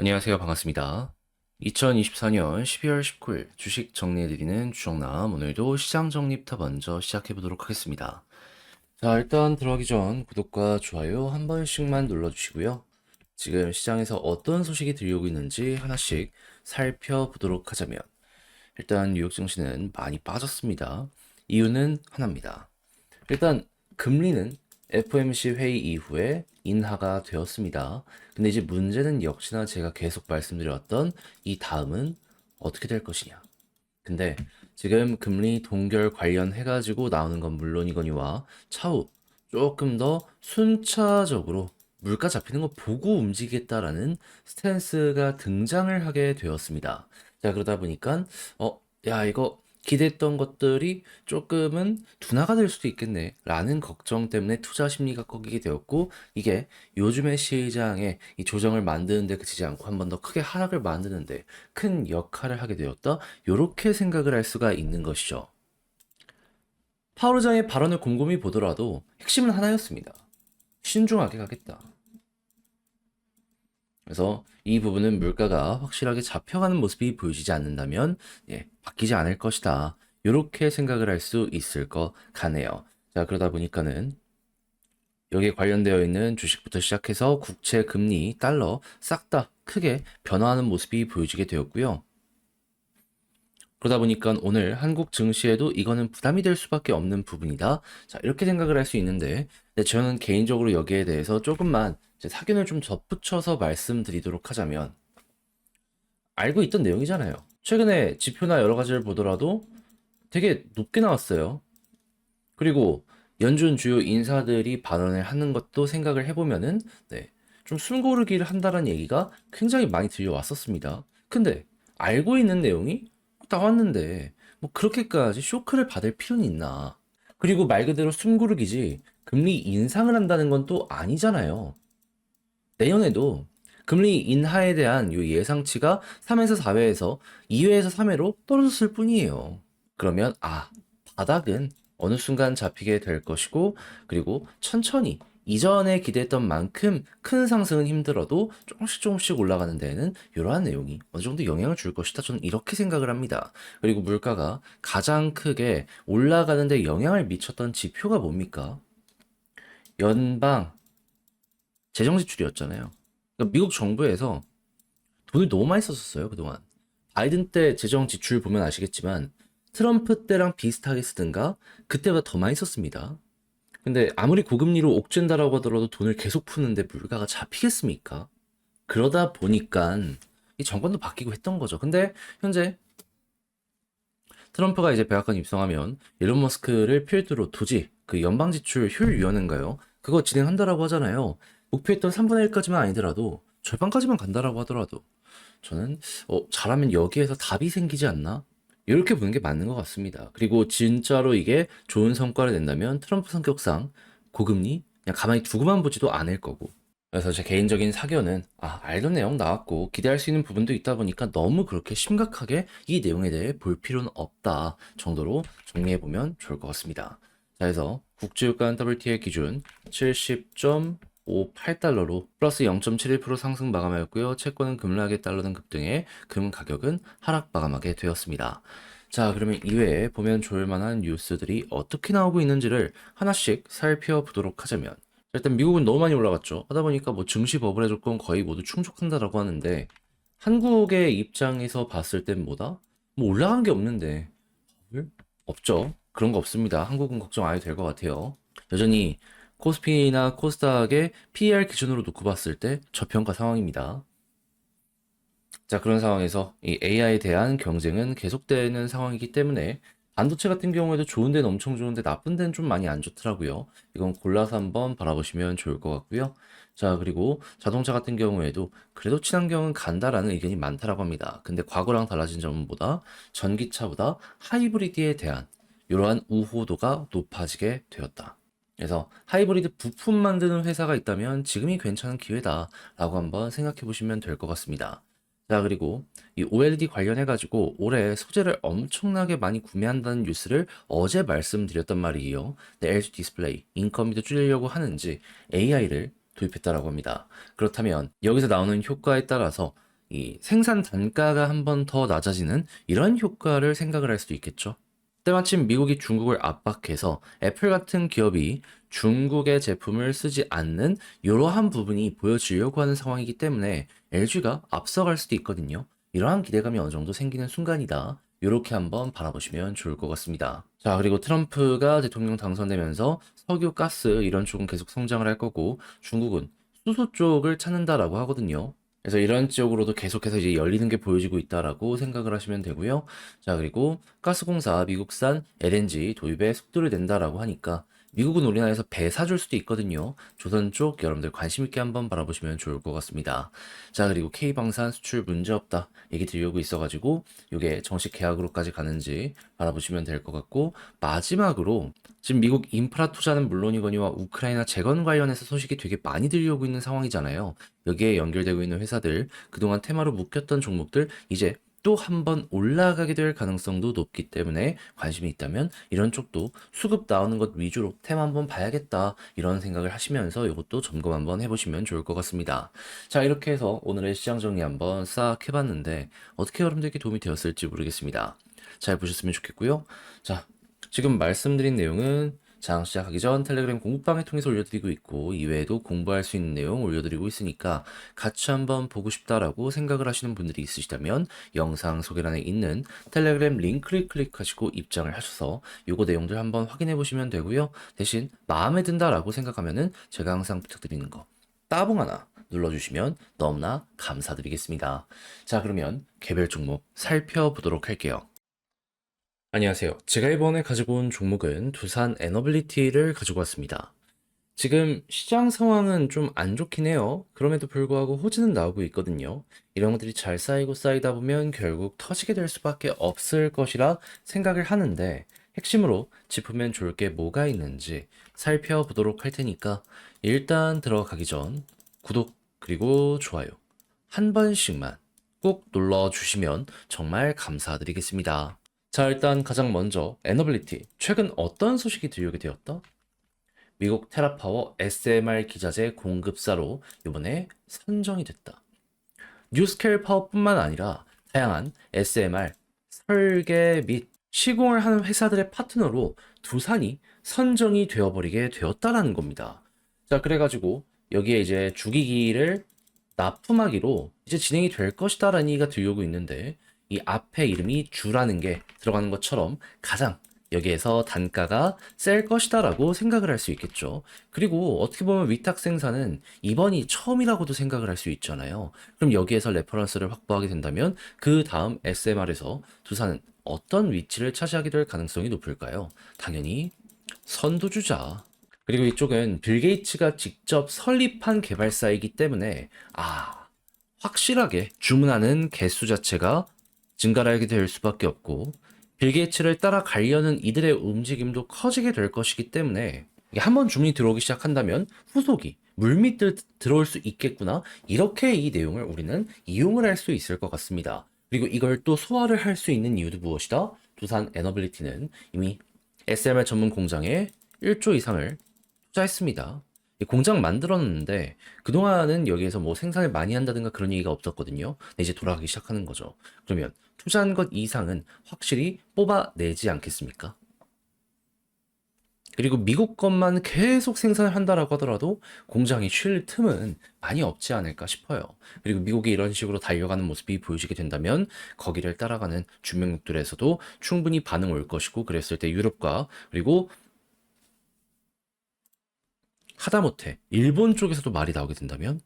안녕하세요. 반갑습니다. 2024년 12월 19일 주식 정리해드리는 주정남, 오늘도 시장 정리부터 먼저 시작해보도록 하겠습니다. 자, 일단 들어가기 전 구독과 좋아요 한 번씩만 눌러주시고요. 지금 시장에서 어떤 소식이 들려오고 있는지 하나씩 살펴보도록 하자면, 일단 뉴욕 증시는 많이 빠졌습니다. 이유는 하나입니다. 일단 금리는 FOMC 회의 이후에 인하가 되었습니다. 근데 이제 문제는 역시나 제가 계속 말씀드렸던 이 다음은 어떻게 될 것이냐. 근데 지금 금리 동결 관련해가지고 나오는 건 물론이거니와 차후 조금 더 순차적으로 물가 잡히는 거 보고 움직이겠다라는 스탠스가 등장을 하게 되었습니다. 자, 그러다 보니까 야, 이거 기대했던 것들이 조금은 둔화가 될 수도 있겠네 라는 걱정 때문에 투자 심리가 꺾이게 되었고, 이게 요즘의 시장에 이 조정을 만드는데 그치지 않고 한 번 더 크게 하락을 만드는데 큰 역할을 하게 되었다, 요렇게 생각을 할 수가 있는 것이죠. 파월 의장의 발언을 곰곰이 보더라도 핵심은 하나였습니다. 신중하게 가겠다. 그래서 이 부분은 물가가 확실하게 잡혀가는 모습이 보여지지 않는다면 바뀌지 않을 것이다, 이렇게 생각을 할 수 있을 것 같네요. 자, 그러다 보니까는 여기에 관련되어 있는 주식부터 시작해서 국채, 금리, 달러 싹 다 크게 변화하는 모습이 보여지게 되었고요. 그러다 보니까 오늘 한국 증시에도 이거는 부담이 될 수밖에 없는 부분이다, 자, 이렇게 생각을 할 수 있는데, 저는 개인적으로 여기에 대해서 조금만 사견을 좀 덧붙여서 말씀드리도록 하자면, 알고 있던 내용이잖아요. 최근에 지표나 여러 가지를 보더라도 되게 높게 나왔어요. 그리고 연준 주요 인사들이 발언을 하는 것도 생각을 해보면은 좀 숨고르기를 한다는 얘기가 굉장히 많이 들려왔었습니다. 근데 알고 있는 내용이 나왔는데 뭐 그렇게까지 쇼크를 받을 필요는 있나? 그리고 말 그대로 숨고르기지 금리 인상을 한다는 건 또 아니잖아요. 내년에도 금리 인하에 대한 요 예상치가 3에서 4회에서 2회에서 3회로 떨어졌을 뿐이에요. 그러면 바닥은 어느 순간 잡히게 될 것이고, 그리고 천천히 이전에 기대했던 만큼 큰 상승은 힘들어도 조금씩 조금씩 올라가는 데에는 이러한 내용이 어느 정도 영향을 줄 것이다, 저는 이렇게 생각을 합니다. 그리고 물가가 가장 크게 올라가는 데 영향을 미쳤던 지표가 뭡니까? 연방 재정 지출이었잖아요. 그러니까 미국 정부에서 돈을 너무 많이 썼었어요, 그동안. 바이든 때 재정 지출 보면 아시겠지만 트럼프 때랑 비슷하게 쓰든가 그때보다 더 많이 썼습니다. 근데 아무리 고금리로 옥죄다라고 하더라도 돈을 계속 푸는데 물가가 잡히겠습니까? 그러다 보니까 이 정권도 바뀌고 했던 거죠. 근데 현재 트럼프가 이제 백악관 입성하면 일론 머스크를 필두로 토지, 그 연방지출 효율위원회인가요? 그거 진행한다라고 하잖아요. 목표했던 3분의 1까지만 아니더라도 절반까지만 간다라고 하더라도 저는 잘하면 여기에서 답이 생기지 않나? 이렇게 보는 게 맞는 것 같습니다. 그리고 진짜로 이게 좋은 성과를 낸다면 트럼프 성격상 고금리 그냥 가만히 두고만 보지도 않을 거고. 그래서 제 개인적인 사견은 알던 내용 나왔고 기대할 수 있는 부분도 있다 보니까 너무 그렇게 심각하게 이 내용에 대해 볼 필요는 없다 정도로 정리해보면 좋을 것 같습니다. 자, 그래서 국제유가 WTI 기준 70.58달러로 플러스 0.71% 상승 마감하였고요. 채권은 급락에 따르는 급등에 금 가격은 하락 마감하게 되었습니다. 자, 그러면 이외에 보면 좋을 만한 뉴스들이 어떻게 나오고 있는지를 하나씩 살펴보도록 하자면, 일단 미국은 너무 많이 올라갔죠. 하다 보니까 뭐 증시 버블의 조건 거의 모두 충족한다라고 하는데, 한국의 입장에서 봤을 땐 뭐다? 뭐 올라간 게 없는데 없죠. 그런 거 없습니다. 한국은 걱정 안 해도 될 것 같아요. 여전히 코스피나 코스닥의 PER 기준으로 놓고 봤을 때 저평가 상황입니다. 자, 그런 상황에서 이 AI에 대한 경쟁은 계속되는 상황이기 때문에 반도체 같은 경우에도 좋은 데는 엄청 좋은데 나쁜 데는 좀 많이 안 좋더라고요. 이건 골라서 한번 바라보시면 좋을 것 같고요. 자, 그리고 자동차 같은 경우에도 그래도 친환경은 간다라는 의견이 많다라고 합니다. 근데 과거랑 달라진 점은 뭐다? 전기차보다 하이브리드에 대한 이러한 우호도가 높아지게 되었다. 그래서 하이브리드 부품 만드는 회사가 있다면 지금이 괜찮은 기회다라고 한번 생각해 보시면 될 것 같습니다. 자, 그리고 이 OLED 관련해가지고 올해 소재를 엄청나게 많이 구매한다는 뉴스를 어제 말씀드렸단 말이에요. LG 디스플레이, 인건비도 줄이려고 하는지 AI를 도입했다라고 합니다. 그렇다면 여기서 나오는 효과에 따라서 이 생산 단가가 한 번 더 낮아지는 이런 효과를 생각을 할 수도 있겠죠. 때마침 미국이 중국을 압박해서 애플 같은 기업이 중국의 제품을 쓰지 않는 이러한 부분이 보여지려고 하는 상황이기 때문에 LG가 앞서갈 수도 있거든요. 이러한 기대감이 어느 정도 생기는 순간이다. 이렇게 한번 바라보시면 좋을 것 같습니다. 자, 그리고 트럼프가 대통령 당선되면서 석유, 가스 이런 쪽은 계속 성장을 할 거고 중국은 수소 쪽을 찾는다라고 하거든요. 그래서 이런 쪽으로도 계속해서 이제 열리는 게 보여지고 있다라고 생각을 하시면 되고요. 자, 그리고 가스공사 미국산 LNG 도입에 속도를 낸다라고 하니까 미국은 우리나라에서 배 사줄 수도 있거든요. 조선 쪽 여러분들 관심 있게 한번 바라보시면 좋을 것 같습니다. 자, 그리고 K방산 수출 문제 없다 얘기 들려오고 있어가지고 이게 정식 계약으로까지 가는지 바라보시면 될 것 같고 마지막으로 지금 미국 인프라 투자는 물론이거니와 우크라이나 재건 관련해서 소식이 되게 많이 들려오고 있는 상황이잖아요. 여기에 연결되고 있는 회사들, 그동안 테마로 묶였던 종목들 이제 또 한 번 올라가게 될 가능성도 높기 때문에 관심이 있다면 이런 쪽도 수급 나오는 것 위주로 테마 한번 봐야겠다 이런 생각을 하시면서 이것도 점검 한번 해보시면 좋을 것 같습니다. 자, 이렇게 해서 오늘의 시장 정리 한번 싹 해봤는데 어떻게 여러분들께 도움이 되었을지 모르겠습니다. 잘 보셨으면 좋겠고요. 자, 지금 말씀드린 내용은 장 시작하기 전 텔레그램 공부방을 통해서 올려드리고 있고 이외에도 공부할 수 있는 내용 올려드리고 있으니까 같이 한번 보고 싶다라고 생각을 하시는 분들이 있으시다면 영상 소개란에 있는 텔레그램 링크를 클릭하시고 입장을 하셔서 요거 내용들 한번 확인해 보시면 되고요. 대신 마음에 든다라고 생각하면은 제가 항상 부탁드리는 거 따봉 하나 눌러주시면 너무나 감사드리겠습니다. 자, 그러면 개별 종목 살펴보도록 할게요. 안녕하세요. 제가 이번에 가지고 온 종목은 두산 에너빌리티를 가지고 왔습니다. 지금 시장 상황은 좀 안 좋긴 해요. 그럼에도 불구하고 호재는 나오고 있거든요. 이런 것들이 잘 쌓이고 쌓이다 보면 결국 터지게 될 수밖에 없을 것이라 생각을 하는데 핵심으로 짚으면 좋을 게 뭐가 있는지 살펴보도록 할 테니까 일단 들어가기 전 구독 그리고 좋아요 한 번씩만 꼭 눌러주시면 정말 감사드리겠습니다. 자, 일단 가장 먼저 에너빌리티. 최근 어떤 소식이 들려오게 되었다? 미국 테라파워 SMR 기자재 공급사로 이번에 선정이 됐다. 뉴스케일 파워뿐만 아니라 다양한 SMR 설계 및 시공을 하는 회사들의 파트너로 두산이 선정이 되어버리게 되었다라는 겁니다. 자, 그래가지고 여기에 이제 주기기를 납품하기로 이제 진행이 될 것이다라는 얘기가 들려오고 있는데 이 앞에 이름이 주라는 게 들어가는 것처럼 가장 여기에서 단가가 셀 것이다라고 생각을 할 수 있겠죠. 그리고 어떻게 보면 위탁 생산은 이번이 처음이라고도 생각을 할 수 있잖아요. 그럼 여기에서 레퍼런스를 확보하게 된다면 그 다음 SMR에서 두산은 어떤 위치를 차지하게 될 가능성이 높을까요? 당연히 선두주자. 그리고 이쪽은 빌 게이츠가 직접 설립한 개발사이기 때문에 확실하게 주문하는 개수 자체가 증가하게 될 수밖에 없고 빌 게이츠를 따라가려는 이들의 움직임도 커지게 될 것이기 때문에 이게 한번 주문이 들어오기 시작한다면 후속이 물밑을 들어올 수 있겠구나 이렇게 이 내용을 우리는 이용을 할 수 있을 것 같습니다. 그리고 이걸 또 소화를 할 수 있는 이유도 무엇이다? 두산 에너빌리티는 이미 SMR 전문 공장에 1조 이상을 투자했습니다. 이 공장 만들었는데 그동안은 여기에서 뭐 생산을 많이 한다든가 그런 얘기가 없었거든요. 근데 이제 돌아가기 시작하는 거죠. 그러면 투자한 것 이상은 확실히 뽑아내지 않겠습니까? 그리고 미국 것만 계속 생산을 한다라고 하더라도 공장이 쉴 틈은 많이 없지 않을까 싶어요. 그리고 미국이 이런 식으로 달려가는 모습이 보여지게 된다면 거기를 따라가는 주명국들에서도 충분히 반응 올 것이고 그랬을 때 유럽과 그리고 하다못해 일본 쪽에서도 말이 나오게 된다면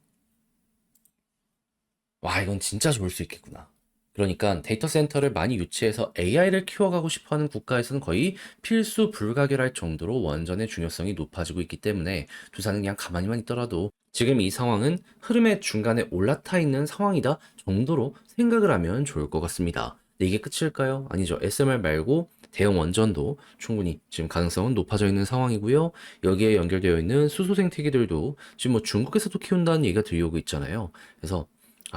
와, 이건 진짜 좋을 수 있겠구나. 그러니까 데이터 센터를 많이 유치해서 AI를 키워가고 싶어하는 국가에서는 거의 필수 불가결할 정도로 원전의 중요성이 높아지고 있기 때문에 두산은 그냥 가만히만 있더라도 지금 이 상황은 흐름의 중간에 올라타 있는 상황이다 정도로 생각을 하면 좋을 것 같습니다. 근데 이게 끝일까요? 아니죠. SMR 말고 대형 원전도 충분히 지금 가능성은 높아져 있는 상황이고요. 여기에 연결되어 있는 수소 생태계들도 지금 뭐 중국에서도 키운다는 얘기가 들려오고 있잖아요. 그래서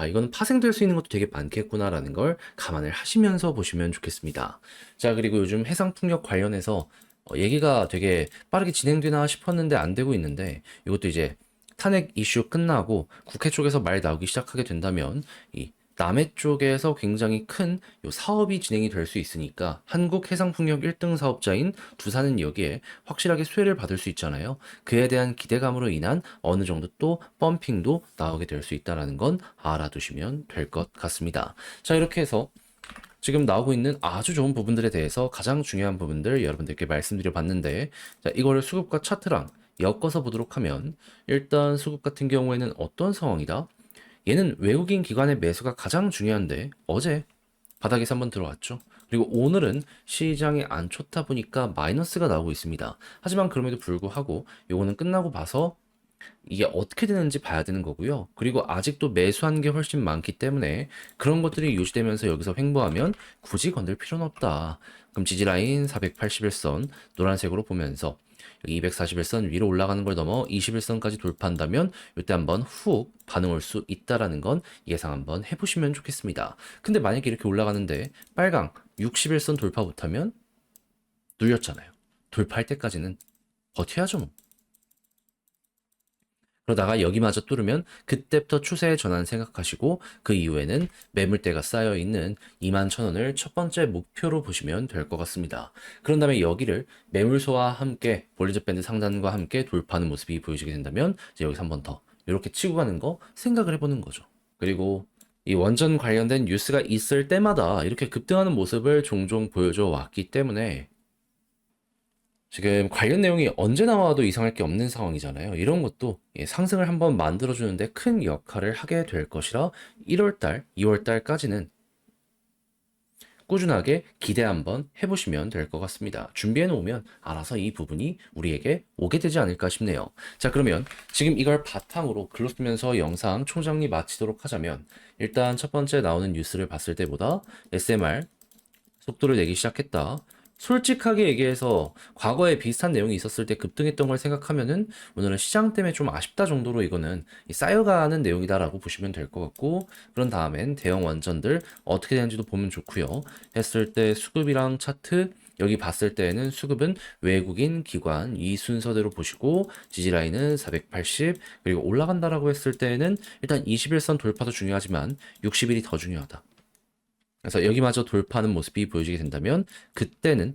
이거는 파생될 수 있는 것도 되게 많겠구나라는 걸 감안을 하시면서 보시면 좋겠습니다. 자, 그리고 요즘 해상풍력 관련해서 얘기가 되게 빠르게 진행되나 싶었는데 안 되고 있는데 이것도 이제 탄핵 이슈 끝나고 국회 쪽에서 말 나오기 시작하게 된다면 이 남해 쪽에서 굉장히 큰 요 사업이 진행이 될 수 있으니까 한국해상풍력 1등 사업자인 두산은 여기에 확실하게 수혜를 받을 수 있잖아요. 그에 대한 기대감으로 인한 어느 정도 또 펌핑도 나오게 될 수 있다는 건 알아두시면 될 것 같습니다. 자, 이렇게 해서 지금 나오고 있는 아주 좋은 부분들에 대해서 가장 중요한 부분들 여러분들께 말씀드려 봤는데, 자, 이거를 수급과 차트랑 엮어서 보도록 하면, 일단 수급 같은 경우에는 어떤 상황이다? 얘는 외국인 기관의 매수가 가장 중요한데 어제 바닥에서 한번 들어왔죠. 그리고 오늘은 시장이 안 좋다 보니까 마이너스가 나오고 있습니다. 하지만 그럼에도 불구하고 요거는 끝나고 봐서 이게 어떻게 되는지 봐야 되는 거고요. 그리고 아직도 매수한 게 훨씬 많기 때문에 그런 것들이 유지되면서 여기서 횡보하면 굳이 건들 필요는 없다. 그럼 지지라인 481선 노란색으로 보면서 여기 241선 위로 올라가는 걸 넘어 21선까지 돌파한다면 이때 한번 훅 반응 올 수 있다라는 건 예상 한번 해보시면 좋겠습니다. 근데 만약에 이렇게 올라가는데 빨강 61선 돌파 못하면 눌렸잖아요. 돌파할 때까지는 버텨야죠 뭐. 그러다가 여기마저 뚫으면 그때부터 추세의 전환 생각하시고 그 이후에는 매물대가 쌓여 있는 21,000원을 첫 번째 목표로 보시면 될 것 같습니다. 그런 다음에 여기를 매물소와 함께 볼리저 밴드 상단과 함께 돌파하는 모습이 보여지게 된다면 이제 여기서 한 번 더 이렇게 치고 가는 거 생각을 해보는 거죠. 그리고 이 원전 관련된 뉴스가 있을 때마다 이렇게 급등하는 모습을 종종 보여줘 왔기 때문에 지금 관련 내용이 언제 나와도 이상할 게 없는 상황이잖아요. 이런 것도 상승을 한번 만들어주는데 큰 역할을 하게 될 것이라 1월달, 2월달까지는 꾸준하게 기대 한번 해보시면 될 것 같습니다. 준비해 놓으면 알아서 이 부분이 우리에게 오게 되지 않을까 싶네요. 자, 그러면 지금 이걸 바탕으로 글로 쓰면서 영상 총정리 마치도록 하자면, 일단 첫 번째 나오는 뉴스를 봤을 때보다 SMR 속도를 내기 시작했다. 솔직하게 얘기해서 과거에 비슷한 내용이 있었을 때 급등했던 걸 생각하면은 오늘은 시장 때문에 좀 아쉽다 정도로 이거는 쌓여가는 내용이다라고 보시면 될 것 같고, 그런 다음엔 대형 원전들 어떻게 되는지도 보면 좋고요. 했을 때 수급이랑 차트 여기 봤을 때에는 수급은 외국인 기관 이 순서대로 보시고, 지지라인은 480, 그리고 올라간다라고 했을 때에는 일단 21선 돌파도 중요하지만 60일이 더 중요하다. 그래서 여기마저 돌파하는 모습이 보여지게 된다면 그때는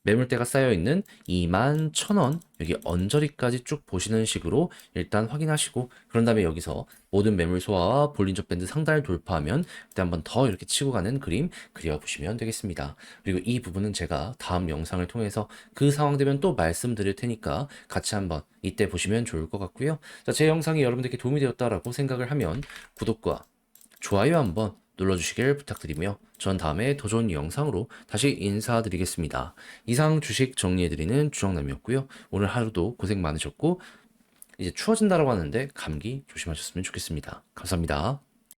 매물대가 쌓여있는 21,000원 여기 언저리까지 쭉 보시는 식으로 일단 확인하시고, 그런 다음에 여기서 모든 매물 소화와 볼린저 밴드 상단을 돌파하면 그때 한번 더 이렇게 치고 가는 그림 그려보시면 되겠습니다. 그리고 이 부분은 제가 다음 영상을 통해서 그 상황 되면 또 말씀드릴 테니까 같이 한번 이때 보시면 좋을 것 같고요. 자, 제 영상이 여러분들께 도움이 되었다라고 생각을 하면 구독과 좋아요 한번 눌러주시길 부탁드리며 전 다음에 더 좋은 영상으로 다시 인사드리겠습니다. 이상 주식 정리해드리는 주정남이었고요. 오늘 하루도 고생 많으셨고 이제 추워진다라고 하는데 감기 조심하셨으면 좋겠습니다. 감사합니다.